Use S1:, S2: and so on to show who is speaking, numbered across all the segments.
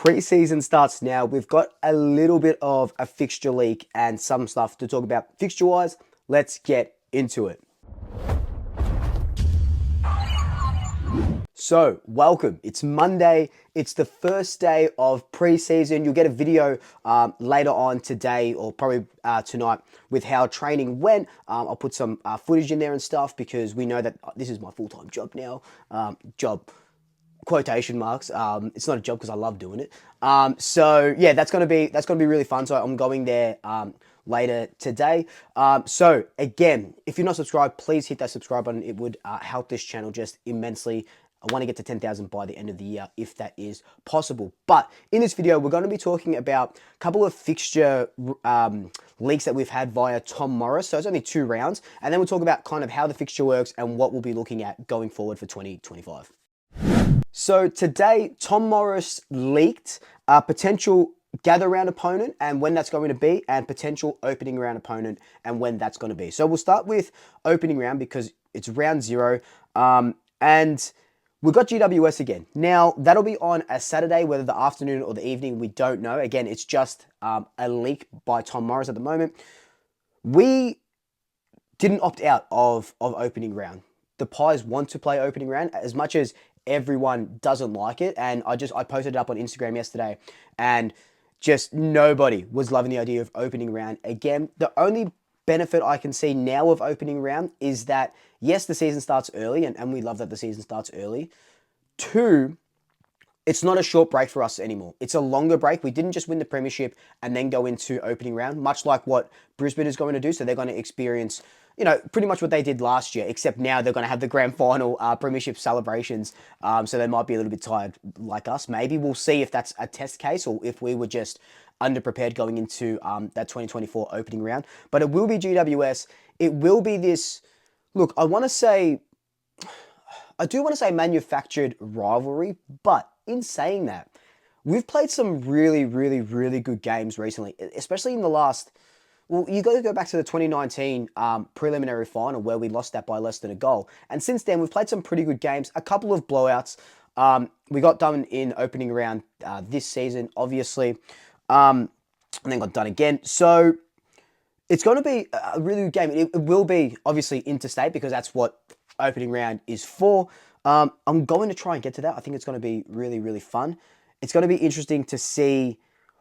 S1: Preseason starts now. We've got a little bit of a fixture leak and some stuff to talk about fixture-wise. Let's get into it. So, welcome. It's Monday. It's the first day of preseason. You'll get a video later on today or probably tonight with how training went. I'll put some footage in there and stuff because we know that this is my full-time job now. Job quotation marks. It's not a job because I love doing it. So yeah, that's gonna be really fun. So I'm going there later today. So again, if you're not subscribed, please hit that subscribe button. It would help this channel just immensely. I want to get to 10,000 by the end of the year if that is possible. But in this video, we're going to be talking about a couple of fixture leaks that we've had via Tom Morris. So it's only 2 rounds. And then we'll talk about kind of how the fixture works and what we'll be looking at going forward for 2025. So today, Tom Morris leaked a potential gather round opponent and when that's going to be, and potential opening round opponent and when that's going to be. So we'll start with opening round because it's round 0. And we've got GWS again. Now, that'll be on a Saturday, whether the afternoon or the evening, we don't know. Again, it's just a leak by Tom Morris at the moment. We didn't opt out of opening round. The Pies want to play opening round as much as everyone doesn't like it. And I posted it up on Instagram yesterday and just nobody was loving the idea of opening round. Again, the only benefit I can see now of opening round is that, yes, the season starts early and we love that the season starts early. 2, it's not a short break for us anymore. It's a longer break. We didn't just win the premiership and then go into opening round, much like what Brisbane is going to do. So they're going to experience, you know, pretty much what they did last year, except now they're going to have the grand final premiership celebrations. So they might be a little bit tired like us. Maybe we'll see if that's a test case or if we were just underprepared going into that 2024 opening round. But it will be GWS. It will be this, look, I do want to say manufactured rivalry, but in saying that, we've played some really, really, really good games recently, especially in the last, well, you got to go back to the 2019 preliminary final where we lost that by less than a goal. And since then, we've played some pretty good games, a couple of blowouts. We got done in opening round this season, obviously, and then got done again. So it's going to be a really good game. It will be, obviously, interstate because that's what opening round is for. I'm going to try and get to that. I think it's going to be really, really fun. It's going to be interesting to see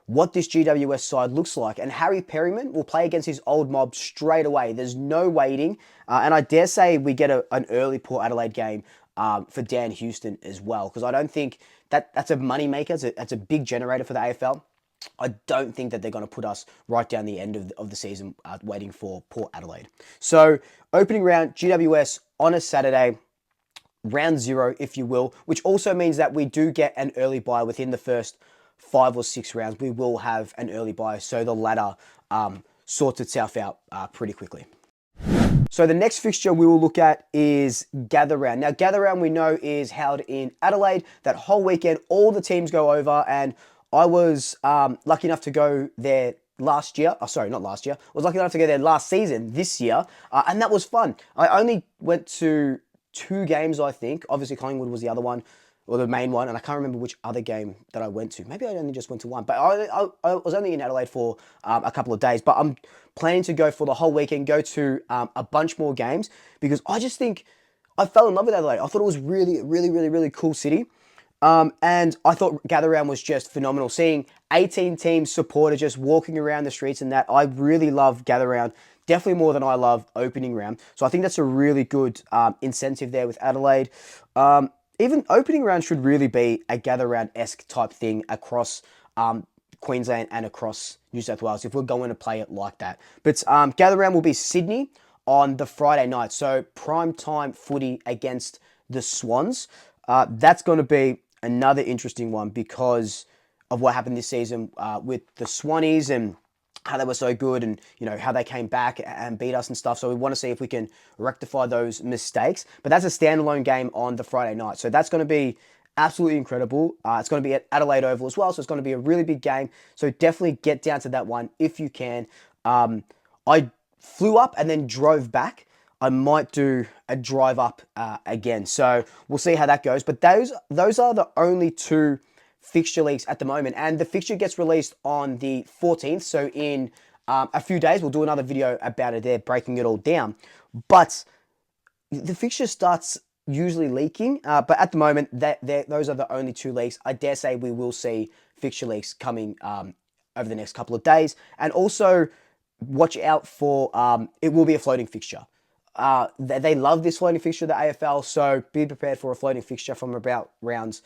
S1: what this GWS side looks like. And Harry Perryman will play against his old mob straight away. There's no waiting. And I dare say we get an early Port Adelaide game for Dan Houston as well. Because I don't think that's a money maker. That's a big generator for the AFL. I don't think that they're going to put us right down the end of the season waiting for Port Adelaide. So opening round, GWS on a Saturday. Round 0, if you will, which also means that we do get an early bye within the first 5 or 6 rounds. We will have an early bye, so the ladder sorts itself out pretty quickly. So the next fixture we will look at is Gather Round. Now, Gather Round we know is held in Adelaide. That whole weekend, all the teams go over, and I was lucky enough to go there last year. Oh, sorry, not last year. I was lucky enough to go there last season, this year, and that was fun. I only went to 2 games, I think. Obviously, Collingwood was the other one, or the main one, and I can't remember which other game that I went to. Maybe I only just went to one, but I was only in Adelaide for a couple of days, but I'm planning to go for the whole weekend, go to a bunch more games, because I just think I fell in love with Adelaide. I thought it was really, really, really, really cool city. And I thought Gather Round was just phenomenal. Seeing 18 teams supporters just walking around the streets and that, I really love Gather Round. Definitely more than I love opening round. So I think that's a really good incentive there with Adelaide. Even opening round should really be a Gather Round-esque type thing across Queensland and across New South Wales if we're going to play it like that. But Gather Round will be Sydney on the Friday night. So prime time footy against the Swans. That's going to be another interesting one because of what happened this season with the Swannies and how they were so good and, you know, how they came back and beat us and stuff. So we want to see if we can rectify those mistakes. But that's a standalone game on the Friday night. So that's going to be absolutely incredible. It's going to be at Adelaide Oval as well. So it's going to be a really big game. So definitely get down to that one if you can. I flew up and then drove back. I might do a drive up again. So we'll see how that goes. But those are the only 2 fixture leaks at the moment, and the fixture gets released on the 14th. So in a few days, we'll do another video about it there, breaking it all down. But the fixture starts usually leaking, but at the moment, those are the only two leaks. I dare say we will see fixture leaks coming over the next couple of days. And also, watch out for, it will be a floating fixture. They love this floating fixture, the AFL, so be prepared for a floating fixture from about rounds,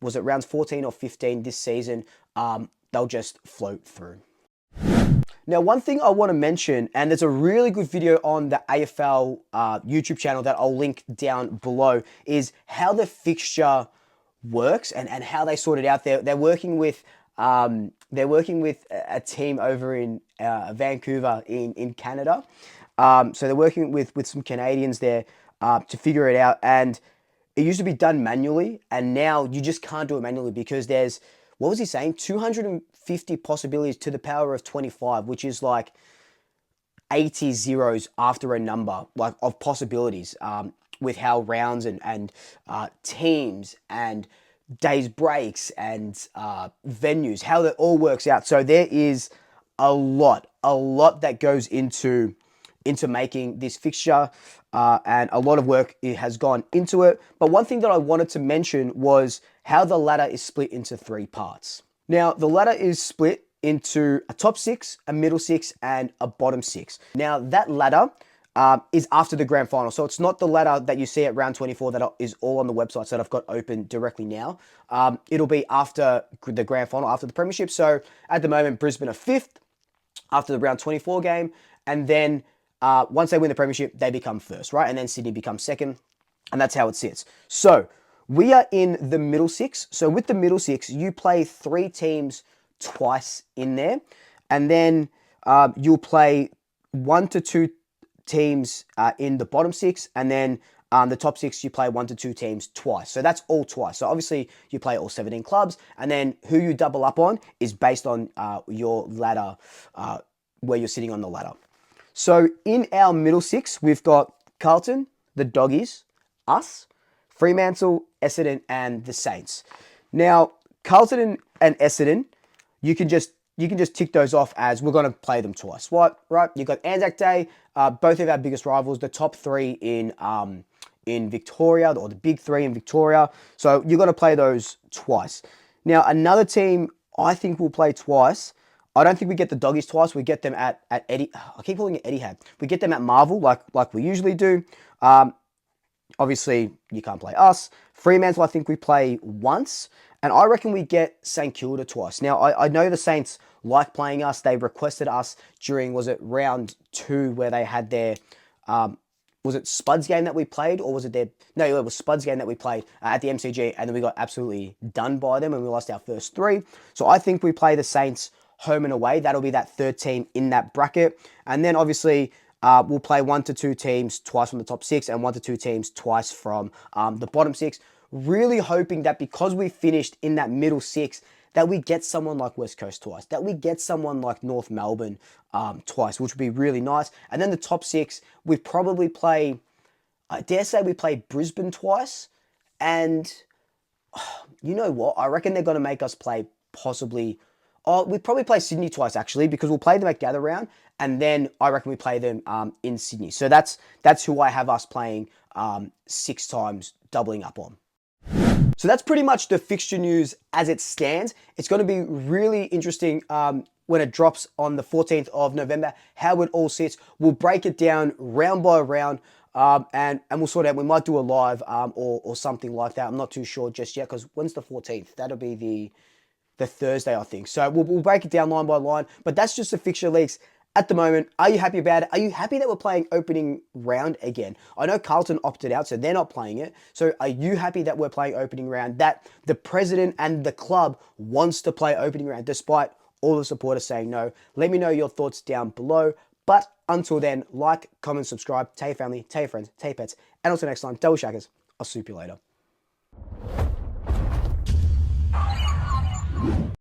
S1: was it rounds 14 or 15 this season? They'll just float through. Now, one thing I want to mention, and there's a really good video on the AFL YouTube channel that I'll link down below, is how the fixture works and how they sort it out. They're working with a team over in Vancouver in Canada. So they're working with some Canadians there to figure it out. And it used to be done manually, and now you just can't do it manually because there's, what was he saying? 250 possibilities to the power of 25, which is like 80 zeros after a number, like of possibilities, with how rounds and teams and days breaks and venues, how that all works out. So there is a lot that goes into making this fixture, and a lot of work has gone into it. But one thing that I wanted to mention was how the ladder is split into 3 parts. Now, the ladder is split into a top 6, a middle 6, and a bottom 6. Now, that ladder is after the grand final. So it's not the ladder that you see at round 24 that is all on the websites that I've got open directly now. It'll be after the grand final, after the premiership. So at the moment, Brisbane are 5th after the round 24 game. And then once they win the premiership, they become 1st, right? And then Sydney becomes 2nd. And that's how it sits. So we are in the middle 6. So with the middle 6, you play 3 teams twice in there. And then you'll play 1 to 2 teams in the bottom 6. And then the top 6, you play 1 to 2 teams twice. So that's all twice. So obviously you play all 17 clubs. And then who you double up on is based on your ladder, where you're sitting on the ladder. So in our middle 6, we've got Carlton, the Doggies, us, Fremantle, Essendon, and the Saints. Now, Carlton and Essendon, you can just tick those off as we're going to play them twice. What? Right? You've got Anzac Day, both of our biggest rivals, the top 3 in Victoria, or the big 3 in Victoria. So you're going to play those twice. Now, another team I think we'll play twice. I don't think we get the Doggies twice. We get them at Eddie. I keep calling it Etihad. We get them at Marvel, like we usually do. Obviously, you can't play us. Fremantle, I think we play once. And I reckon we get St Kilda twice. Now, I know the Saints like playing us. They requested us during, was it round 2, where they had their, was it Spuds game that we played? Or was it their, no, it was Spuds game that we played at the MCG. And then we got absolutely done by them and we lost our first 3. So I think we play the Saints home and away. That'll be that 3rd team in that bracket. And then obviously we'll play 1 to 2 teams twice from the top 6 and 1 to 2 teams twice from the bottom 6. Really hoping that because we finished in that middle 6, that we get someone like West Coast twice, that we get someone like North Melbourne twice, which would be really nice. And then the top 6, we probably play, I dare say we play Brisbane twice. And you know what? I reckon they're going to make us play possibly, we probably play Sydney twice, actually, because we'll play them at Gather Round, and then I reckon we play them in Sydney. So that's who I have us playing 6 times, doubling up on. So that's pretty much the fixture news as it stands. It's going to be really interesting when it drops on the 14th of November, how it all sits. We'll break it down round by round, and we'll sort out, we might do a live or something like that. I'm not too sure just yet, because when's the 14th? That'll be the Thursday, I think. So we'll break it down line by line, but that's just the fixture leaks at the moment. Are you happy about it? Are you happy that we're playing opening round again? I know Carlton opted out, so they're not playing it. So are you happy that we're playing opening round, that the president and the club wants to play opening round, despite all the supporters saying no? Let me know your thoughts down below. But until then, like, comment, subscribe, tell your family, tell your friends, tell your pets, and until next time, Double Shackers, I'll soup you later.